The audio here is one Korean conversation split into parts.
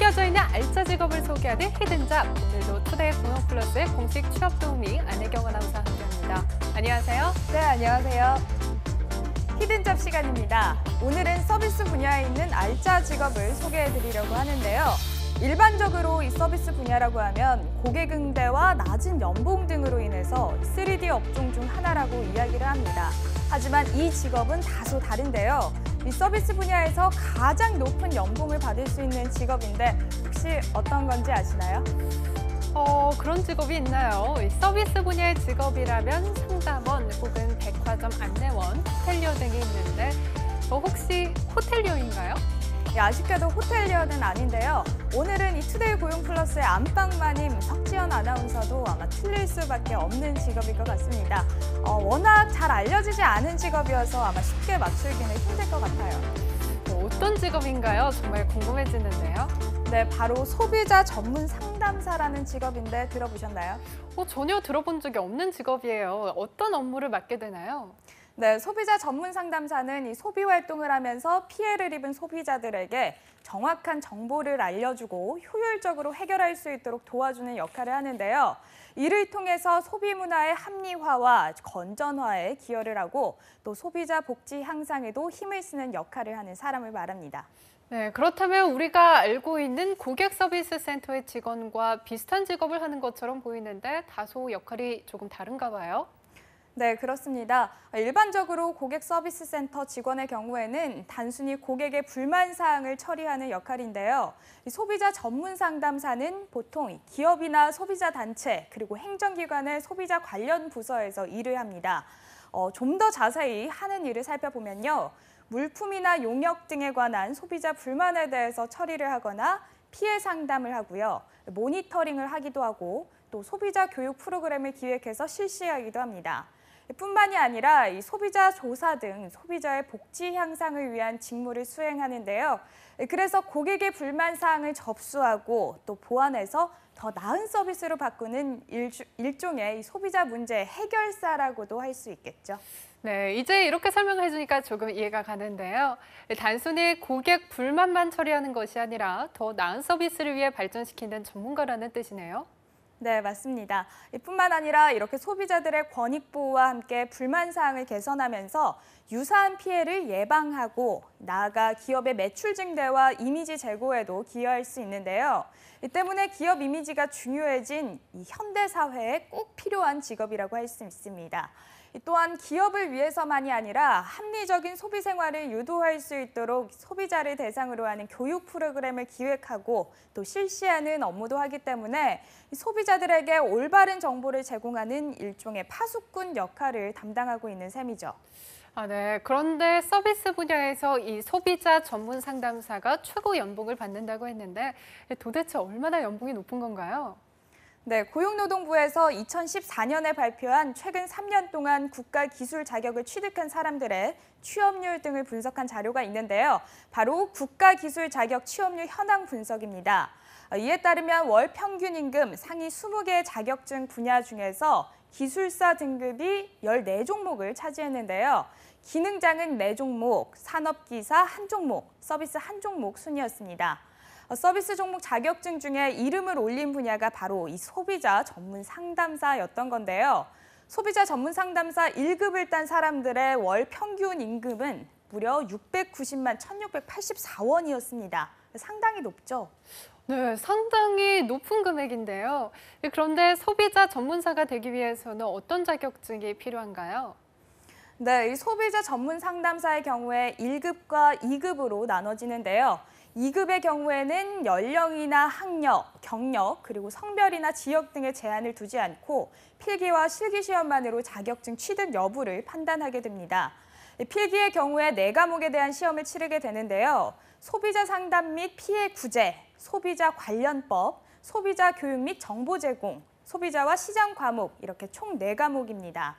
숨겨져 있는 알짜 직업을 소개하는 히든잡. 오늘도 투데이 고용 플러스의 공식 취업 도우미 안혜경 아나운서와 함께합니다. 안녕하세요. 네, 안녕하세요. 히든잡 시간입니다. 오늘은 서비스 분야에 있는 알짜 직업을 소개해드리려고 하는데요. 일반적으로 이 서비스 분야라고 하면 고객 응대와 낮은 연봉 등으로 인해서 3D 업종 중 하나라고 이야기를 합니다. 하지만 이 직업은 다소 다른데요. 이 서비스 분야에서 가장 높은 연봉을 받을 수 있는 직업인데 혹시 어떤 건지 아시나요? 그런 직업이 있나요? 이 서비스 분야의 직업이라면 상담원 혹은 백화점 안내원, 호텔리어 등이 있는데 혹시 호텔리어인가요? 아쉽게도 호텔리어는 아닌데요. 오늘은 이 투데이 고용 플러스의 안방마님 석지연 아나운서도 아마 틀릴 수밖에 없는 직업일 것 같습니다. 워낙 잘 알려지지 않은 직업이어서 아마 쉽게 맞추기는 힘들 것 같아요. 어떤 직업인가요? 정말 궁금해지는데요. 네, 바로 소비자 전문 상담사라는 직업인데 들어보셨나요? 전혀 들어본 적이 없는 직업이에요. 어떤 업무를 맡게 되나요? 네, 소비자 전문 상담사는 이 소비 활동을 하면서 피해를 입은 소비자들에게 정확한 정보를 알려주고 효율적으로 해결할 수 있도록 도와주는 역할을 하는데요. 이를 통해서 소비 문화의 합리화와 건전화에 기여를 하고 또 소비자 복지 향상에도 힘을 쓰는 역할을 하는 사람을 말합니다. 네, 그렇다면 우리가 알고 있는 고객 서비스 센터의 직원과 비슷한 직업을 하는 것처럼 보이는데 다소 역할이 조금 다른가 봐요. 네, 그렇습니다. 일반적으로 고객 서비스 센터 직원의 경우에는 단순히 고객의 불만 사항을 처리하는 역할인데요. 소비자 전문 상담사는 보통 기업이나 소비자 단체 그리고 행정기관의 소비자 관련 부서에서 일을 합니다. 좀 더 자세히 하는 일을 살펴보면요. 물품이나 용역 등에 관한 소비자 불만에 대해서 처리를 하거나 피해 상담을 하고요. 모니터링을 하기도 하고 또 소비자 교육 프로그램을 기획해서 실시하기도 합니다. 뿐만이 아니라 이 소비자 조사 등 소비자의 복지 향상을 위한 직무를 수행하는데요. 그래서 고객의 불만 사항을 접수하고 또 보완해서 더 나은 서비스로 바꾸는 일종의 이 소비자 문제 해결사라고도 할 수 있겠죠. 네, 이제 이렇게 설명해 주니까 조금 이해가 가는데요. 단순히 고객 불만만 처리하는 것이 아니라 더 나은 서비스를 위해 발전시키는 전문가라는 뜻이네요. 네, 맞습니다. 뿐만 아니라 이렇게 소비자들의 권익 보호와 함께 불만 사항을 개선하면서 유사한 피해를 예방하고 나아가 기업의 매출 증대와 이미지 제고에도 기여할 수 있는데요. 이 때문에 기업 이미지가 중요해진 이 현대 사회에 꼭 필요한 직업이라고 할 수 있습니다. 또한 기업을 위해서만이 아니라 합리적인 소비 생활을 유도할 수 있도록 소비자를 대상으로 하는 교육 프로그램을 기획하고 또 실시하는 업무도 하기 때문에 소비자들에게 올바른 정보를 제공하는 일종의 파수꾼 역할을 담당하고 있는 셈이죠. 네. 그런데 서비스 분야에서 이 소비자 전문 상담사가 최고 연봉을 받는다고 했는데 도대체 얼마나 연봉이 높은 건가요? 네, 고용노동부에서 2014년에 발표한 최근 3년 동안 국가기술 자격을 취득한 사람들의 취업률 등을 분석한 자료가 있는데요. 바로 국가기술 자격 취업률 현황 분석입니다. 이에 따르면 월 평균 임금 상위 20개의 자격증 분야 중에서 기술사 등급이 14종목을 차지했는데요. 기능장은 4종목, 산업기사 1종목, 서비스 1종목 순이었습니다. 서비스 종목 자격증 중에 이름을 올린 분야가 바로 이 소비자 전문 상담사였던 건데요. 소비자 전문 상담사 1급을 딴 사람들의 월 평균 임금은 무려 690만 1,684원이었습니다. 상당히 높죠? 네, 상당히 높은 금액인데요. 그런데 소비자 전문사가 되기 위해서는 어떤 자격증이 필요한가요? 네, 이 소비자 전문 상담사의 경우에 1급과 2급으로 나눠지는데요. 2급의 경우에는 연령이나 학력, 경력, 그리고 성별이나 지역 등의 제한을 두지 않고 필기와 실기시험만으로 자격증 취득 여부를 판단하게 됩니다. 필기의 경우에 4과목에 대한 시험을 치르게 되는데요. 소비자 상담 및 피해 구제, 소비자 관련법, 소비자 교육 및 정보 제공, 소비자와 시장 과목 이렇게 총 4과목입니다.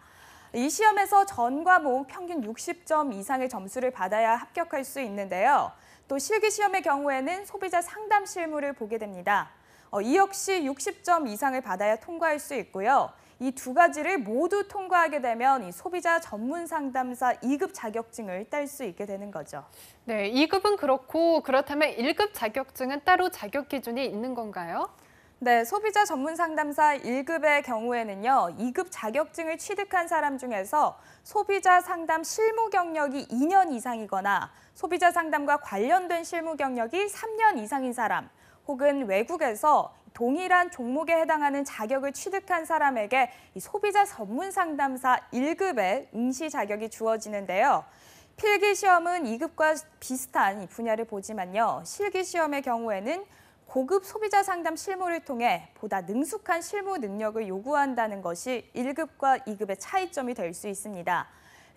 이 시험에서 전 과목 평균 60점 이상의 점수를 받아야 합격할 수 있는데요. 또 실기시험의 경우에는 소비자 상담 실무를 보게 됩니다. 이 역시 60점 이상을 받아야 통과할 수 있고요. 이 두 가지를 모두 통과하게 되면 이 소비자 전문 상담사 2급 자격증을 딸 수 있게 되는 거죠. 네, 2급은 그렇고 그렇다면 1급 자격증은 따로 자격 기준이 있는 건가요? 네, 소비자 전문 상담사 1급의 경우에는요, 2급 자격증을 취득한 사람 중에서 소비자 상담 실무 경력이 2년 이상이거나 소비자 상담과 관련된 실무 경력이 3년 이상인 사람, 혹은 외국에서 동일한 종목에 해당하는 자격을 취득한 사람에게 이 소비자 전문 상담사 1급의 응시 자격이 주어지는데요. 필기 시험은 2급과 비슷한 분야를 보지만요. 실기 시험의 경우에는 고급 소비자 상담 실무를 통해 보다 능숙한 실무 능력을 요구한다는 것이 1급과 2급의 차이점이 될 수 있습니다.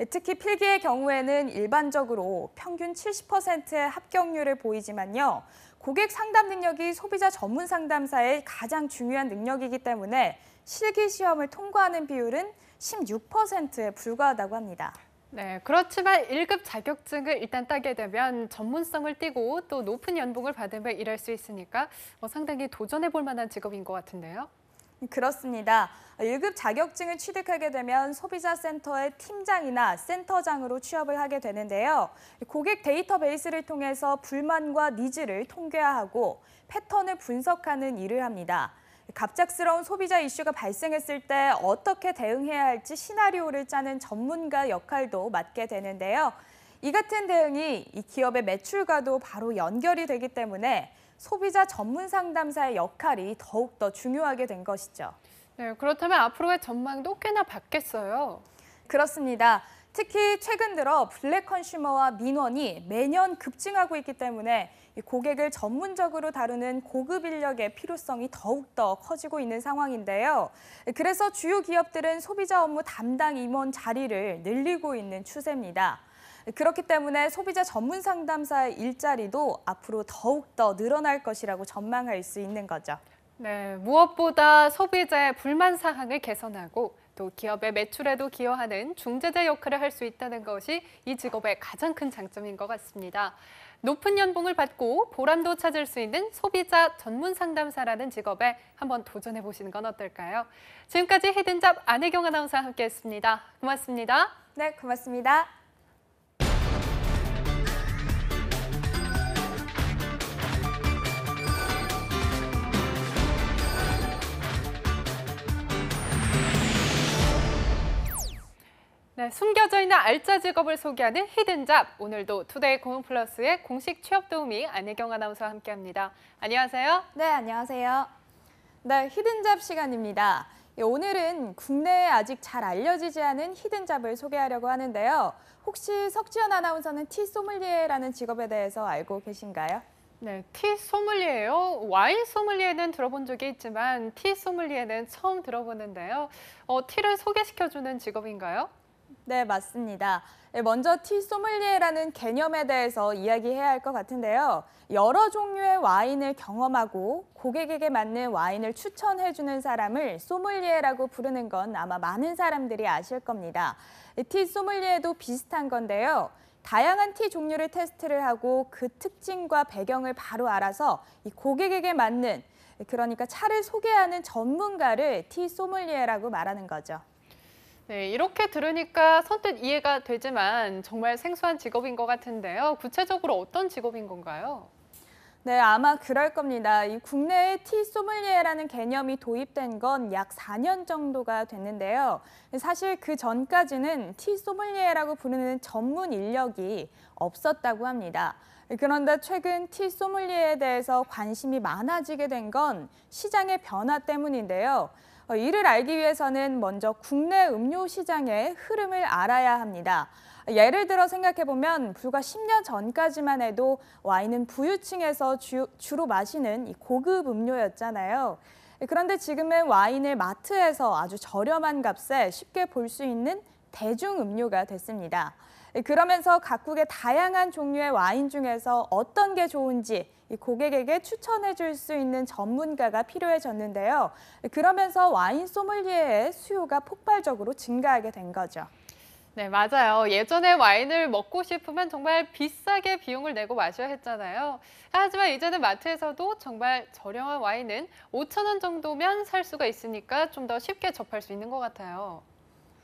특히 필기의 경우에는 일반적으로 평균 70%의 합격률을 보이지만요. 고객 상담 능력이 소비자 전문 상담사의 가장 중요한 능력이기 때문에 실기 시험을 통과하는 비율은 16%에 불과하다고 합니다. 네, 그렇지만 1급 자격증을 일단 따게 되면 전문성을 띠고 또 높은 연봉을 받으며 일할 수 있으니까 상당히 도전해 볼 만한 직업인 것 같은데요. 그렇습니다. 1급 자격증을 취득하게 되면 소비자 센터의 팀장이나 센터장으로 취업을 하게 되는데요. 고객 데이터베이스를 통해서 불만과 니즈를 통계화하고 패턴을 분석하는 일을 합니다. 갑작스러운 소비자 이슈가 발생했을 때 어떻게 대응해야 할지 시나리오를 짜는 전문가 역할도 맡게 되는데요. 이 같은 대응이 이 기업의 매출과도 바로 연결이 되기 때문에 소비자 전문 상담사의 역할이 더욱더 중요하게 된 것이죠. 네, 그렇다면 앞으로의 전망도 꽤나 밝겠어요. 그렇습니다. 특히 최근 들어 블랙 컨슈머와 민원이 매년 급증하고 있기 때문에 고객을 전문적으로 다루는 고급 인력의 필요성이 더욱더 커지고 있는 상황인데요. 그래서 주요 기업들은 소비자 업무 담당 임원 자리를 늘리고 있는 추세입니다. 그렇기 때문에 소비자 전문 상담사의 일자리도 앞으로 더욱더 늘어날 것이라고 전망할 수 있는 거죠. 네, 무엇보다 소비자의 불만 사항을 개선하고 또 기업의 매출에도 기여하는 중재자 역할을 할 수 있다는 것이 이 직업의 가장 큰 장점인 것 같습니다. 높은 연봉을 받고 보람도 찾을 수 있는 소비자 전문 상담사라는 직업에 한번 도전해 보시는 건 어떨까요? 지금까지 히든잡 안혜경 아나운서와 함께했습니다. 고맙습니다. 네, 고맙습니다. 네, 숨겨져 있는 알짜 직업을 소개하는 히든잡. 오늘도 투데이 고문플러스의 공식 취업 도우미 안혜경 아나운서와 함께합니다. 안녕하세요. 네, 안녕하세요. 네, 히든잡 시간입니다. 오늘은 국내에 아직 잘 알려지지 않은 히든잡을 소개하려고 하는데요. 혹시 석지연 아나운서는 티 소믈리에라는 직업에 대해서 알고 계신가요? 네, 티 소믈리에요. 와인 소믈리에는 들어본 적이 있지만 티 소믈리에는 처음 들어보는데요. 티를 소개시켜주는 직업인가요? 네, 맞습니다. 먼저 티 소믈리에라는 개념에 대해서 이야기해야 할 것 같은데요. 여러 종류의 와인을 경험하고 고객에게 맞는 와인을 추천해주는 사람을 소믈리에라고 부르는 건 아마 많은 사람들이 아실 겁니다. 티 소믈리에도 비슷한 건데요. 다양한 티 종류를 테스트를 하고 그 특징과 배경을 바로 알아서 이 고객에게 맞는, 그러니까 차를 소개하는 전문가를 티 소믈리에라고 말하는 거죠. 네, 이렇게 들으니까 선뜻 이해가 되지만 정말 생소한 직업인 것 같은데요. 구체적으로 어떤 직업인 건가요? 네, 아마 그럴 겁니다. 이 국내에 티 소믈리에라는 개념이 도입된 건 약 4년 정도가 됐는데요. 사실 그 전까지는 티 소믈리에라고 부르는 전문 인력이 없었다고 합니다. 그런데 최근 티 소믈리에에 대해서 관심이 많아지게 된 건 시장의 변화 때문인데요. 이를 알기 위해서는 먼저 국내 음료 시장의 흐름을 알아야 합니다. 예를 들어 생각해보면 불과 10년 전까지만 해도 와인은 부유층에서 주로 마시는 고급 음료였잖아요. 그런데 지금은 와인을 마트에서 아주 저렴한 값에 쉽게 볼 수 있는 대중 음료가 됐습니다. 그러면서 각국의 다양한 종류의 와인 중에서 어떤 게 좋은지 고객에게 추천해 줄 수 있는 전문가가 필요해졌는데요. 그러면서 와인 소믈리에의 수요가 폭발적으로 증가하게 된 거죠. 네, 맞아요. 예전에 와인을 먹고 싶으면 정말 비싸게 비용을 내고 마셔야 했잖아요. 하지만 이제는 마트에서도 정말 저렴한 와인은 5천 원 정도면 살 수가 있으니까 좀 더 쉽게 접할 수 있는 것 같아요.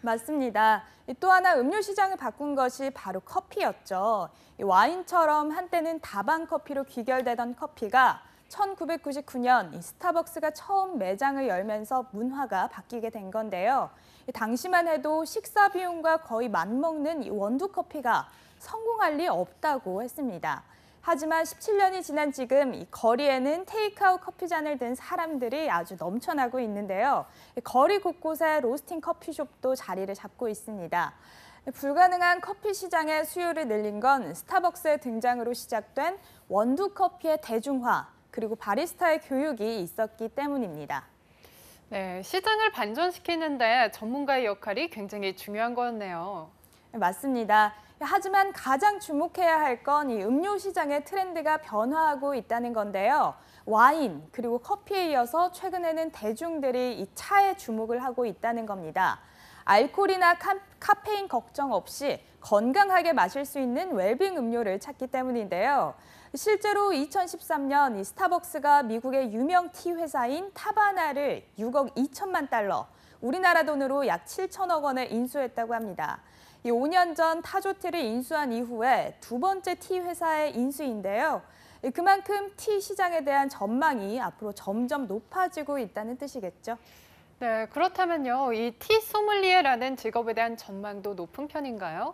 맞습니다. 또 하나 음료 시장을 바꾼 것이 바로 커피였죠. 이 와인처럼 한때는 다방 커피로 귀결되던 커피가 1999년 이 스타벅스가 처음 매장을 열면서 문화가 바뀌게 된 건데요. 당시만 해도 식사 비용과 거의 맞먹는 이 원두 커피가 성공할 리 없다고 했습니다. 하지만 17년이 지난 지금 이 거리에는 테이크아웃 커피잔을 든 사람들이 아주 넘쳐나고 있는데요. 거리 곳곳에 로스팅 커피숍도 자리를 잡고 있습니다. 불가능한 커피 시장의 수요를 늘린 건 스타벅스의 등장으로 시작된 원두 커피의 대중화, 그리고 바리스타의 교육이 있었기 때문입니다. 네, 시장을 반전시키는데 전문가의 역할이 굉장히 중요한 거였네요. 맞습니다. 하지만 가장 주목해야 할 건 이 음료 시장의 트렌드가 변화하고 있다는 건데요. 와인 그리고 커피에 이어서 최근에는 대중들이 이 차에 주목을 하고 있다는 겁니다. 알코올이나 카페인 걱정 없이 건강하게 마실 수 있는 웰빙 음료를 찾기 때문인데요. 실제로 2013년 이 스타벅스가 미국의 유명 티 회사인 타바나를 6억 2천만 달러, 우리나라 돈으로 약 7천억 원에 인수했다고 합니다. 이 5년 전 타조티를 인수한 이후에 두 번째 티 회사의 인수인데요. 그만큼 티 시장에 대한 전망이 앞으로 점점 높아지고 있다는 뜻이겠죠. 네, 그렇다면요, 이 티 소믈리에라는 직업에 대한 전망도 높은 편인가요?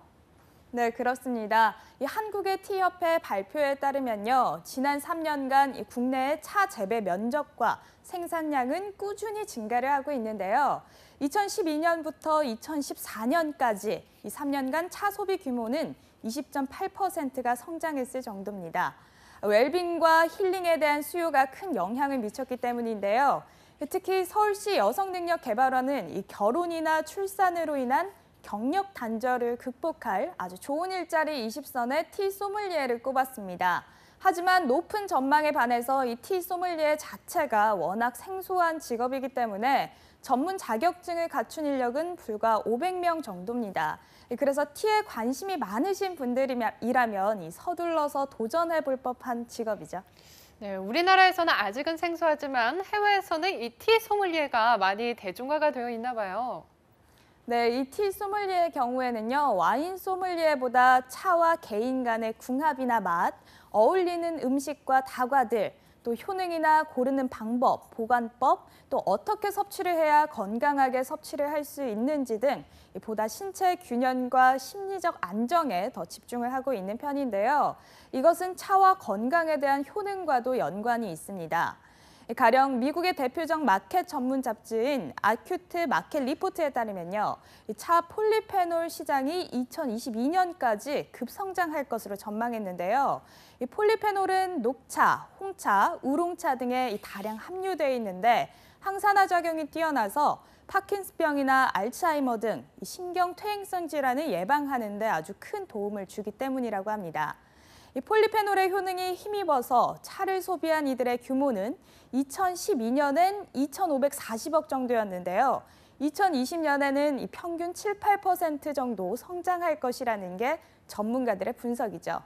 네, 그렇습니다. 이 한국의 티협회 발표에 따르면요, 지난 3년간 이 국내의 차 재배 면적과 생산량은 꾸준히 증가를 하고 있는데요. 2012년부터 2014년까지 이 3년간 차 소비 규모는 20.8%가 성장했을 정도입니다. 웰빙과 힐링에 대한 수요가 큰 영향을 미쳤기 때문인데요. 특히 서울시 여성능력개발원은 이 결혼이나 출산으로 인한 경력 단절을 극복할 아주 좋은 일자리 20선에 티 소믈리에를 꼽았습니다. 하지만 높은 전망에 반해서 이 티 소믈리에 자체가 워낙 생소한 직업이기 때문에 전문 자격증을 갖춘 인력은 불과 500명 정도입니다. 그래서 티에 관심이 많으신 분들이라면 이 서둘러서 도전해볼 법한 직업이죠. 네, 우리나라에서는 아직은 생소하지만 해외에서는 이 티 소믈리에가 많이 대중화가 되어 있나 봐요. 네, 이 티 소믈리에의 경우에는요, 와인 소믈리에보다 차와 개인 간의 궁합이나 맛, 어울리는 음식과 다과들, 또 효능이나 고르는 방법, 보관법, 또 어떻게 섭취를 해야 건강하게 섭취를 할 수 있는지 등 보다 신체 균형과 심리적 안정에 더 집중을 하고 있는 편인데요. 이것은 차와 건강에 대한 효능과도 연관이 있습니다. 가령 미국의 대표적 마켓 전문 잡지인 아큐트 마켓 리포트에 따르면요, 차 폴리페놀 시장이 2022년까지 급성장할 것으로 전망했는데요. 이 폴리페놀은 녹차, 홍차, 우롱차 등에 다량 함유되어 있는데 항산화 작용이 뛰어나서 파킨슨병이나 알츠하이머 등 신경퇴행성 질환을 예방하는 데 아주 큰 도움을 주기 때문이라고 합니다. 이 폴리페놀의 효능이 힘입어서 차를 소비한 이들의 규모는 2012년엔 2,540억 정도였는데요. 2020년에는 이 평균 7, 8% 정도 성장할 것이라는 게 전문가들의 분석이죠.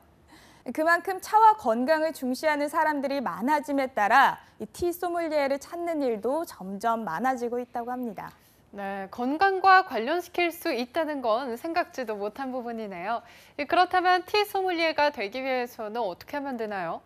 그만큼 차와 건강을 중시하는 사람들이 많아짐에 따라 이 티 소믈리에를 찾는 일도 점점 많아지고 있다고 합니다. 네, 건강과 관련시킬 수 있다는 건 생각지도 못한 부분이네요. 그렇다면 티 소믈리에가 되기 위해서는 어떻게 하면 되나요?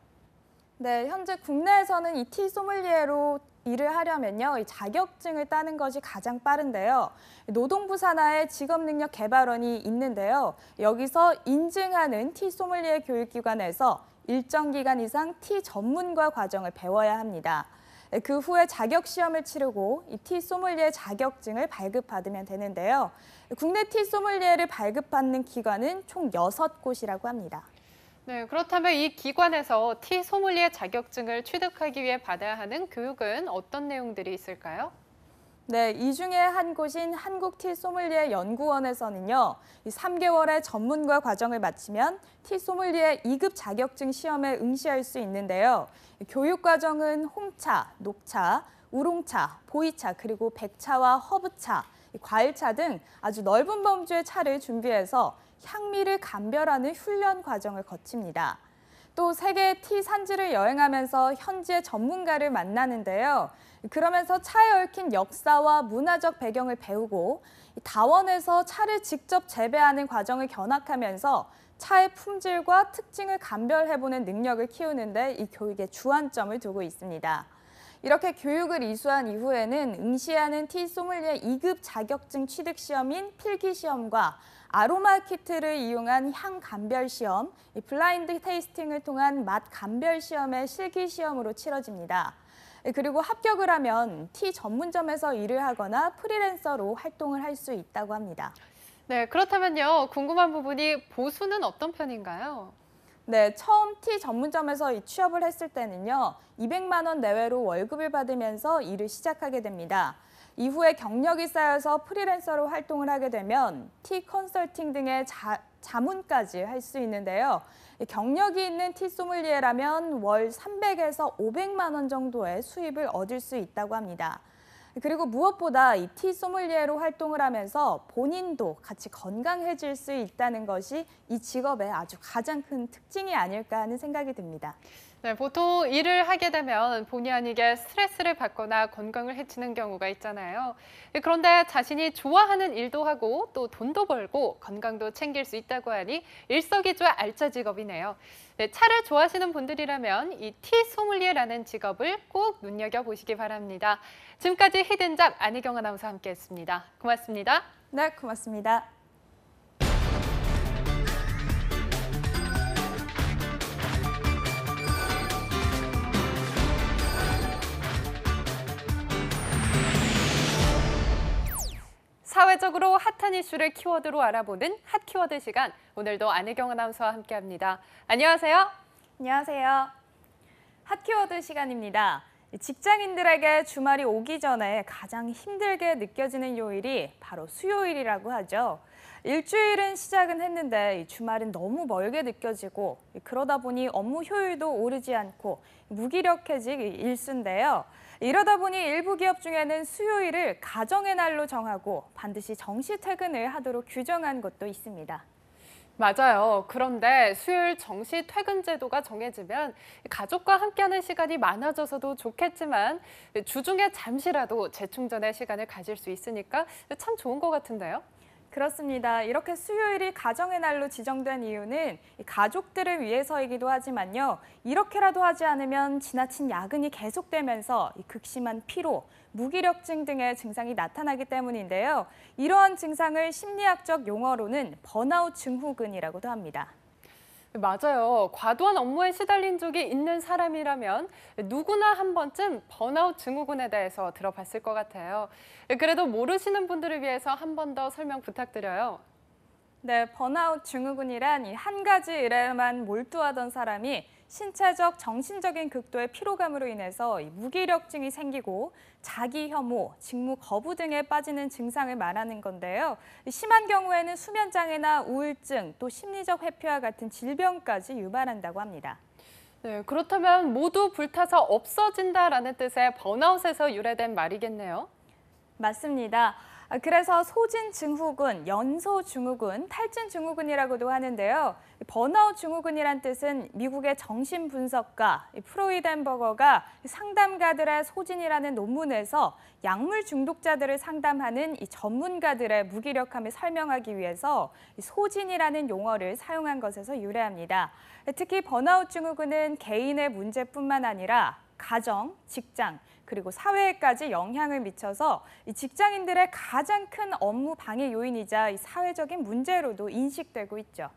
네, 현재 국내에서는 이 티 소믈리에로 일을 하려면요, 이 자격증을 따는 것이 가장 빠른데요. 노동부 산하의 직업능력개발원이 있는데요. 여기서 인증하는 티 소믈리에 교육기관에서 일정 기간 이상 티 전문가 과정을 배워야 합니다. 그 후에 자격 시험을 치르고 이 티 소믈리에 자격증을 발급받으면 되는데요. 국내 티 소믈리에를 발급받는 기관은 총 6곳이라고 합니다. 네, 그렇다면 이 기관에서 티 소믈리에 자격증을 취득하기 위해 받아야 하는 교육은 어떤 내용들이 있을까요? 네, 이 중에 한 곳인 한국 티 소믈리에 연구원에서는요, 이 3개월의 전문가 과정을 마치면 티 소믈리에 2급 자격증 시험에 응시할 수 있는데요. 교육 과정은 홍차, 녹차, 우롱차, 보이차, 그리고 백차와 허브차, 과일차 등 아주 넓은 범주의 차를 준비해서 향미를 감별하는 훈련 과정을 거칩니다. 또 세계 티 산지를 여행하면서 현지의 전문가를 만나는데요. 그러면서 차에 얽힌 역사와 문화적 배경을 배우고 다원에서 차를 직접 재배하는 과정을 견학하면서 차의 품질과 특징을 감별해보는 능력을 키우는데 이 교육에 주안점을 두고 있습니다. 이렇게 교육을 이수한 이후에는 응시하는 티 소믈리에 2급 자격증 취득 시험인 필기 시험과 아로마 키트를 이용한 향 감별 시험, 블라인드 테이스팅을 통한 맛 감별 시험의 실기 시험으로 치러집니다. 그리고 합격을 하면 티 전문점에서 일을 하거나 프리랜서로 활동을 할 수 있다고 합니다. 네, 그렇다면요. 궁금한 부분이 보수는 어떤 편인가요? 네, 처음 티 전문점에서 취업을 했을 때는요, 200만 원 내외로 월급을 받으면서 일을 시작하게 됩니다. 이후에 경력이 쌓여서 프리랜서로 활동을 하게 되면 티 컨설팅 등의 자문까지 할 수 있는데요. 경력이 있는 티 소믈리에라면 월 300에서 500만 원 정도의 수입을 얻을 수 있다고 합니다. 그리고 무엇보다 이 티 소믈리에로 활동을 하면서 본인도 같이 건강해질 수 있다는 것이 이 직업의 아주 가장 큰 특징이 아닐까 하는 생각이 듭니다. 네, 보통 일을 하게 되면 본의 아니게 스트레스를 받거나 건강을 해치는 경우가 있잖아요. 그런데 자신이 좋아하는 일도 하고 또 돈도 벌고 건강도 챙길 수 있다고 하니 일석이조의 알짜 직업이네요. 네, 차를 좋아하시는 분들이라면 이 티 소믈리에라는 직업을 꼭 눈여겨보시기 바랍니다. 지금까지 히든잡 안희경 아나운서와 함께했습니다. 고맙습니다. 네, 고맙습니다. 사회적으로 핫한 이슈를 키워드로 알아보는 핫키워드 시간. 오늘도 안혜경 아나운서와 함께합니다. 안녕하세요. 안녕하세요. 핫키워드 시간입니다. 직장인들에게 주말이 오기 전에 가장 힘들게 느껴지는 요일이 바로 수요일이라고 하죠. 일주일은 시작은 했는데 주말은 너무 멀게 느껴지고 그러다 보니 업무 효율도 오르지 않고 무기력해질 일수인데요. 이러다 보니 일부 기업 중에는 수요일을 가정의 날로 정하고 반드시 정시 퇴근을 하도록 규정한 곳도 있습니다. 맞아요. 그런데 수요일 정시 퇴근 제도가 정해지면 가족과 함께하는 시간이 많아져서도 좋겠지만 주중에 잠시라도 재충전의 시간을 가질 수 있으니까 참 좋은 것 같은데요. 그렇습니다. 이렇게 수요일이 가정의 날로 지정된 이유는 가족들을 위해서이기도 하지만요. 이렇게라도 하지 않으면 지나친 야근이 계속되면서 극심한 피로, 무기력증 등의 증상이 나타나기 때문인데요. 이러한 증상을 심리학적 용어로는 번아웃 증후군이라고도 합니다. 맞아요. 과도한 업무에 시달린 적이 있는 사람이라면 누구나 한 번쯤 번아웃 증후군에 대해서 들어봤을 것 같아요. 그래도 모르시는 분들을 위해서 한 번 더 설명 부탁드려요. 네, 번아웃 증후군이란 한 가지 일에만 몰두하던 사람이 신체적, 정신적인 극도의 피로감으로 인해서 무기력증이 생기고 자기 혐오, 직무 거부 등에 빠지는 증상을 말하는 건데요. 심한 경우에는 수면장애나 우울증, 또 심리적 회피와 같은 질병까지 유발한다고 합니다. 네, 그렇다면 모두 불타서 없어진다라는 뜻의 번아웃에서 유래된 말이겠네요. 맞습니다. 그래서 소진 증후군, 연소 증후군, 탈진 증후군이라고도 하는데요. 번아웃 증후군이란 뜻은 미국의 정신분석가 프로이덴버거가 상담가들의 소진이라는 논문에서 약물 중독자들을 상담하는 이 전문가들의 무기력함을 설명하기 위해서 소진이라는 용어를 사용한 것에서 유래합니다. 특히 번아웃 증후군은 개인의 문제뿐만 아니라 가정, 직장, 그리고 사회에까지 영향을 미쳐서 이 직장인들의 가장 큰 업무 방해 요인이자 이 사회적인 문제로도 인식되고 있죠.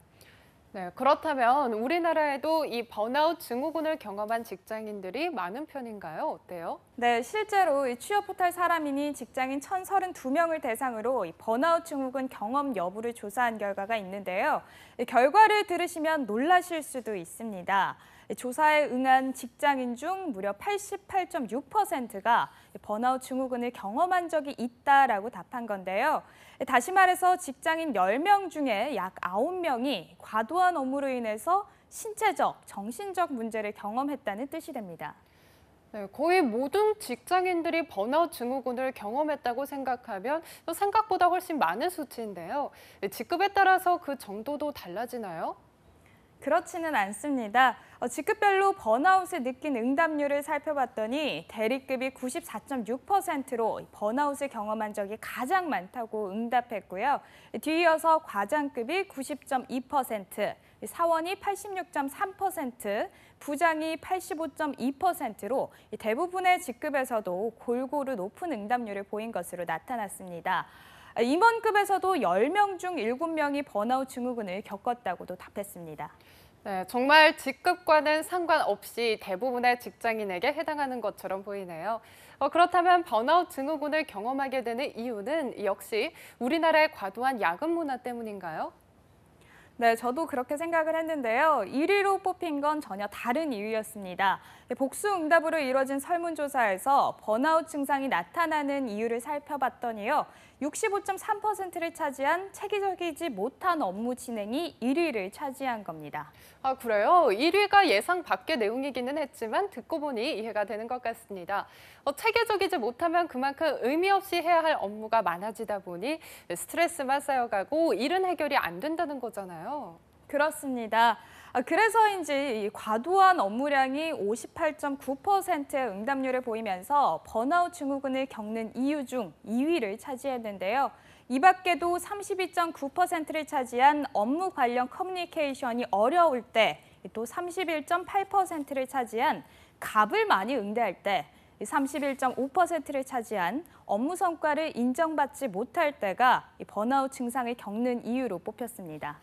네, 그렇다면 우리나라에도 이 번아웃 증후군을 경험한 직장인들이 많은 편인가요? 어때요? 네, 실제로 이 취업 포털 사람인이 직장인 1,032명을 대상으로 이 번아웃 증후군 경험 여부를 조사한 결과가 있는데요. 이 결과를 들으시면 놀라실 수도 있습니다. 조사에 응한 직장인 중 무려 88.6%가 번아웃 증후군을 경험한 적이 있다라고 답한 건데요. 다시 말해서 직장인 10명 중에 약 9명이 과도한 업무로 인해서 신체적, 정신적 문제를 경험했다는 뜻이 됩니다. 네, 거의 모든 직장인들이 번아웃 증후군을 경험했다고 생각하면 또 생각보다 훨씬 많은 수치인데요. 직급에 따라서 그 정도도 달라지나요? 그렇지는 않습니다. 직급별로 번아웃을 느낀 응답률을 살펴봤더니 대리급이 94.6%로 번아웃을 경험한 적이 가장 많다고 응답했고요. 뒤이어서 과장급이 90.2%, 사원이 86.3%, 부장이 85.2%로 대부분의 직급에서도 골고루 높은 응답률을 보인 것으로 나타났습니다. 임원급에서도 10명 중 7명이 번아웃 증후군을 겪었다고도 답했습니다. 네, 정말 직급과는 상관없이 대부분의 직장인에게 해당하는 것처럼 보이네요. 그렇다면 번아웃 증후군을 경험하게 되는 이유는 역시 우리나라의 과도한 야근 문화 때문인가요? 네, 저도 그렇게 생각을 했는데요. 1위로 뽑힌 건 전혀 다른 이유였습니다. 복수 응답으로 이뤄진 설문조사에서 번아웃 증상이 나타나는 이유를 살펴봤더니요. 65.3%를 차지한 체계적이지 못한 업무 진행이 1위를 차지한 겁니다. 아, 그래요? 1위가 예상 밖의 내용이기는 했지만 듣고 보니 이해가 되는 것 같습니다. 체계적이지 못하면 그만큼 의미 없이 해야 할 업무가 많아지다 보니 스트레스만 쌓여가고 일은 해결이 안 된다는 거잖아요. 그렇습니다. 그래서인지 이 과도한 업무량이 58.9%의 응답률을 보이면서 번아웃 증후군을 겪는 이유 중 2위를 차지했는데요. 이 밖에도 32.9%를 차지한 업무 관련 커뮤니케이션이 어려울 때, 또 31.8%를 차지한 갑을 많이 응대할 때, 31.5%를 차지한 업무 성과를 인정받지 못할 때가 번아웃 증상을 겪는 이유로 뽑혔습니다.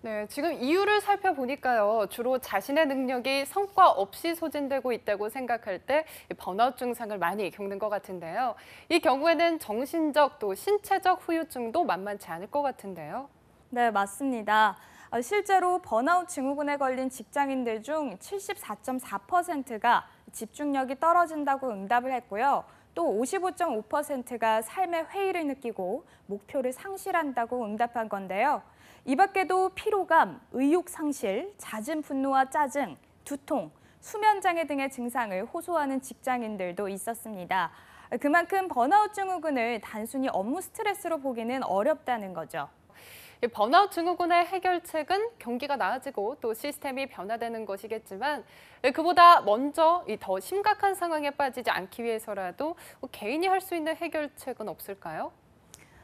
네, 지금 이유를 살펴보니까요. 주로 자신의 능력이 성과 없이 소진되고 있다고 생각할 때 번아웃 증상을 많이 겪는 것 같은데요. 이 경우에는 정신적 또 신체적 후유증도 만만치 않을 것 같은데요. 네, 맞습니다. 실제로 번아웃 증후군에 걸린 직장인들 중 74.4%가 집중력이 떨어진다고 응답을 했고요. 또 55.5%가 삶의 회의를 느끼고 목표를 상실한다고 응답한 건데요. 이 밖에도 피로감, 의욕 상실, 잦은 분노와 짜증, 두통, 수면 장애 등의 증상을 호소하는 직장인들도 있었습니다. 그만큼 번아웃 증후군을 단순히 업무 스트레스로 보기는 어렵다는 거죠. 이 번아웃 증후군의 해결책은 경기가 나아지고 또 시스템이 변화되는 것이겠지만 그보다 먼저 이 더 심각한 상황에 빠지지 않기 위해서라도 개인이 할 수 있는 해결책은 없을까요?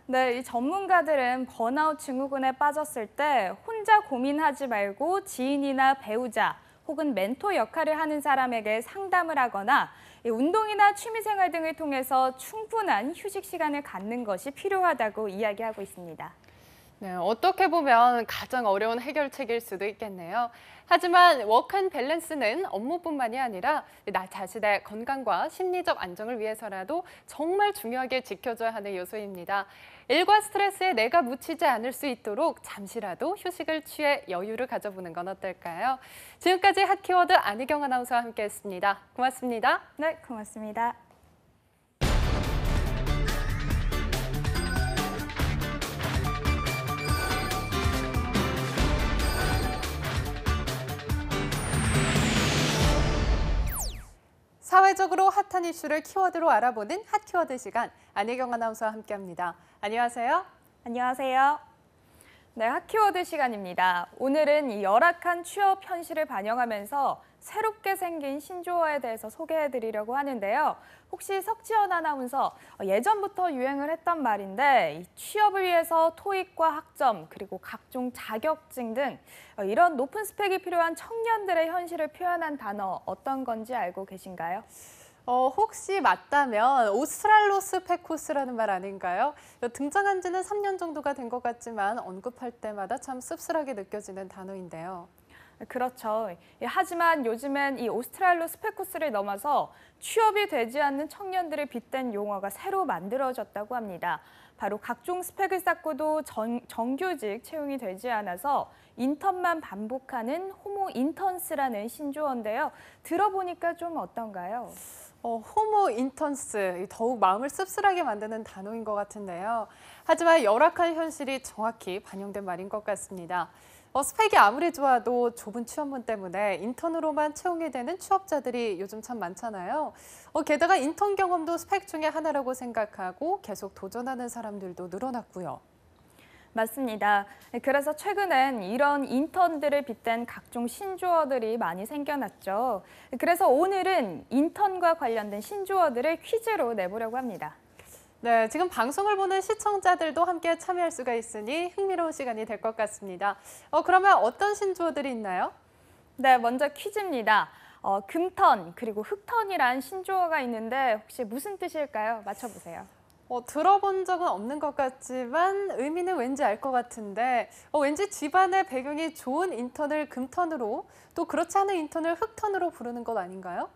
네, 이 전문가들은 번아웃 증후군에 빠졌을 때 혼자 고민하지 말고 지인이나 배우자 혹은 멘토 역할을 하는 사람에게 상담을 하거나 운동이나 취미생활 등을 통해서 충분한 휴식 시간을 갖는 것이 필요하다고 이야기하고 있습니다. 네, 어떻게 보면 가장 어려운 해결책일 수도 있겠네요. 하지만 워크앤 밸런스는 업무뿐만이 아니라 나 자신의 건강과 심리적 안정을 위해서라도 정말 중요하게 지켜줘야 하는 요소입니다. 일과 스트레스에 내가 묻히지 않을 수 있도록 잠시라도 휴식을 취해 여유를 가져보는 건 어떨까요? 지금까지 핫키워드 안희경 아나운서와 함께했습니다. 고맙습니다. 네, 고맙습니다. 사회적으로 핫한 이슈를 키워드로 알아보는 핫키워드 시간, 안혜경 아나운서와 함께합니다. 안녕하세요. 안녕하세요. 네, 핫키워드 시간입니다. 오늘은 이 열악한 취업 현실을 반영하면서 새롭게 생긴 신조어에 대해서 소개해드리려고 하는데요. 혹시 석지연 아나운서, 예전부터 유행을 했던 말인데 이 취업을 위해서 토익과 학점 그리고 각종 자격증 등 이런 높은 스펙이 필요한 청년들의 현실을 표현한 단어 어떤 건지 알고 계신가요? 혹시 맞다면 오스트랄로스페쿠스라는 말 아닌가요? 등장한 지는 3년 정도가 된 것 같지만 언급할 때마다 참 씁쓸하게 느껴지는 단어인데요. 그렇죠. 하지만 요즘엔 이 오스트랄로스페쿠스를 넘어서 취업이 되지 않는 청년들을 빗댄 용어가 새로 만들어졌다고 합니다. 바로 각종 스펙을 쌓고도 정규직 채용이 되지 않아서 인턴만 반복하는 호모 인턴스라는 신조어인데요. 들어보니까 좀 어떤가요? 호모 인턴스, 더욱 마음을 씁쓸하게 만드는 단어인 것 같은데요. 하지만 열악한 현실이 정확히 반영된 말인 것 같습니다. 스펙이 아무리 좋아도 좁은 취업문 때문에 인턴으로만 채용이 되는 취업자들이 요즘 참 많잖아요. 게다가 인턴 경험도 스펙 중에 하나라고 생각하고 계속 도전하는 사람들도 늘어났고요. 맞습니다. 그래서 최근엔 이런 인턴들을 빗댄 각종 신조어들이 많이 생겨났죠. 그래서 오늘은 인턴과 관련된 신조어들을 퀴즈로 내보려고 합니다. 네, 지금 방송을 보는 시청자들도 함께 참여할 수가 있으니 흥미로운 시간이 될 것 같습니다. 그러면 어떤 신조어들이 있나요? 네, 먼저 퀴즈입니다. 금턴 그리고 흑턴이란 신조어가 있는데 혹시 무슨 뜻일까요? 맞춰보세요. 들어본 적은 없는 것 같지만 의미는 왠지 알 것 같은데 왠지 집안의 배경이 좋은 인턴을 금턴으로 또 그렇지 않은 인턴을 흑턴으로 부르는 것 아닌가요?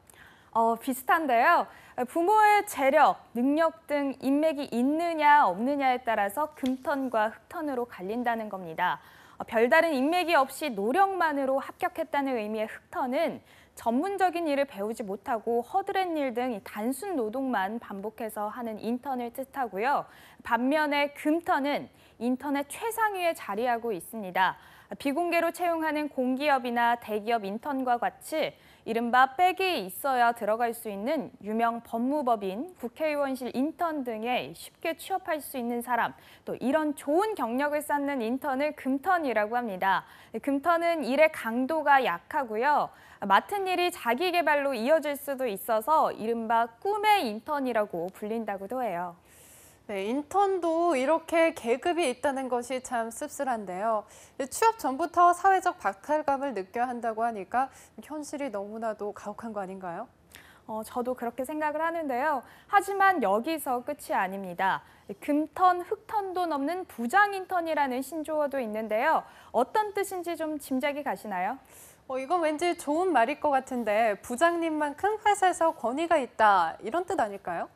비슷한데요. 부모의 재력, 능력 등 인맥이 있느냐 없느냐에 따라서 금턴과 흑턴으로 갈린다는 겁니다. 별다른 인맥이 없이 노력만으로 합격했다는 의미의 흑턴은 전문적인 일을 배우지 못하고 허드렛 일 등 단순 노동만 반복해서 하는 인턴을 뜻하고요. 반면에 금턴은 인턴의 최상위에 자리하고 있습니다. 비공개로 채용하는 공기업이나 대기업 인턴과 같이 이른바 백이 있어야 들어갈 수 있는 유명 법무법인, 국회의원실 인턴 등에 쉽게 취업할 수 있는 사람, 또 이런 좋은 경력을 쌓는 인턴을 금턴이라고 합니다. 금턴은 일의 강도가 약하고요. 맡은 일이 자기 개발로 이어질 수도 있어서 이른바 꿈의 인턴이라고 불린다고도 해요. 네, 인턴도 이렇게 계급이 있다는 것이 참 씁쓸한데요. 취업 전부터 사회적 박탈감을 느껴야 한다고 하니까 현실이 너무나도 가혹한 거 아닌가요? 저도 그렇게 생각을 하는데요. 하지만 여기서 끝이 아닙니다. 금턴, 흑턴도 넘는 부장 인턴이라는 신조어도 있는데요. 어떤 뜻인지 좀 짐작이 가시나요? 이건 왠지 좋은 말일 것 같은데 부장님만큼 회사에서 권위가 있다 이런 뜻 아닐까요?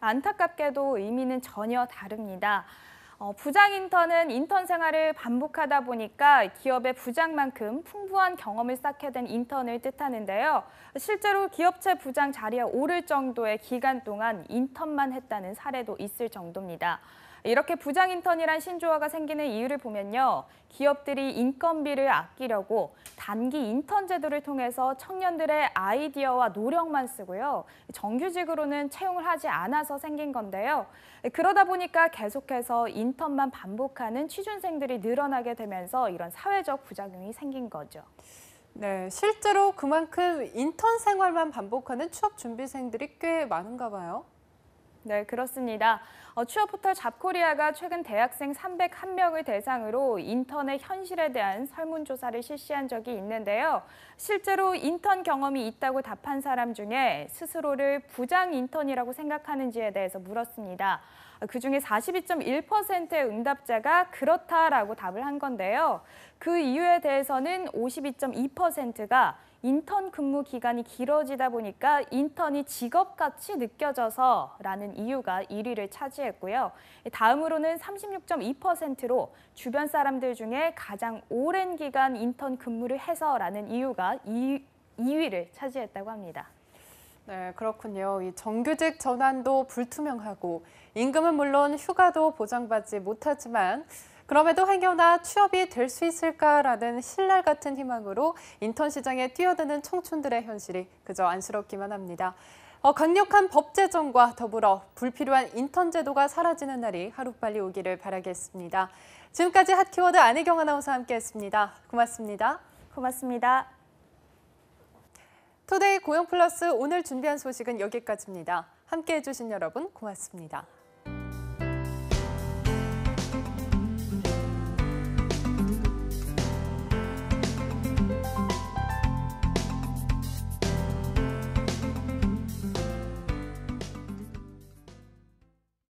안타깝게도 의미는 전혀 다릅니다. 부장 인턴은 인턴 생활을 반복하다 보니까 기업의 부장만큼 풍부한 경험을 쌓게 된 인턴을 뜻하는데요. 실제로 기업체 부장 자리에 오를 정도의 기간 동안 인턴만 했다는 사례도 있을 정도입니다. 이렇게 부장 인턴이란 신조어가 생기는 이유를 보면요. 기업들이 인건비를 아끼려고 단기 인턴 제도를 통해서 청년들의 아이디어와 노력만 쓰고요. 정규직으로는 채용을 하지 않아서 생긴 건데요. 그러다 보니까 계속해서 인턴만 반복하는 취준생들이 늘어나게 되면서 이런 사회적 부작용이 생긴 거죠. 네, 실제로 그만큼 인턴 생활만 반복하는 취업 준비생들이 꽤 많은가 봐요. 네, 그렇습니다. 취업 포털 잡코리아가 최근 대학생 301명을 대상으로 인턴의 현실에 대한 설문조사를 실시한 적이 있는데요. 실제로 인턴 경험이 있다고 답한 사람 중에 스스로를 부장 인턴이라고 생각하는지에 대해서 물었습니다. 그중에 42.1%의 응답자가 그렇다라고 답을 한 건데요. 그 이유에 대해서는 52.2%가 인턴 근무 기간이 길어지다 보니까 인턴이 직업같이 느껴져서라는 이유가 1위를 차지했고요. 다음으로는 36.2%로 주변 사람들 중에 가장 오랜 기간 인턴 근무를 해서라는 이유가 2위를 차지했다고 합니다. 네, 그렇군요. 이 정규직 전환도 불투명하고 임금은 물론 휴가도 보장받지 못하지만 그럼에도 행여나 취업이 될 수 있을까라는 신랄 같은 희망으로 인턴 시장에 뛰어드는 청춘들의 현실이 그저 안쓰럽기만 합니다. 강력한 법 제정과 더불어 불필요한 인턴 제도가 사라지는 날이 하루빨리 오기를 바라겠습니다. 지금까지 핫키워드 안혜경 아나운서와 함께했습니다. 고맙습니다. 고맙습니다. 투데이 고용 플러스 오늘 준비한 소식은 여기까지입니다. 함께해 주신 여러분 고맙습니다.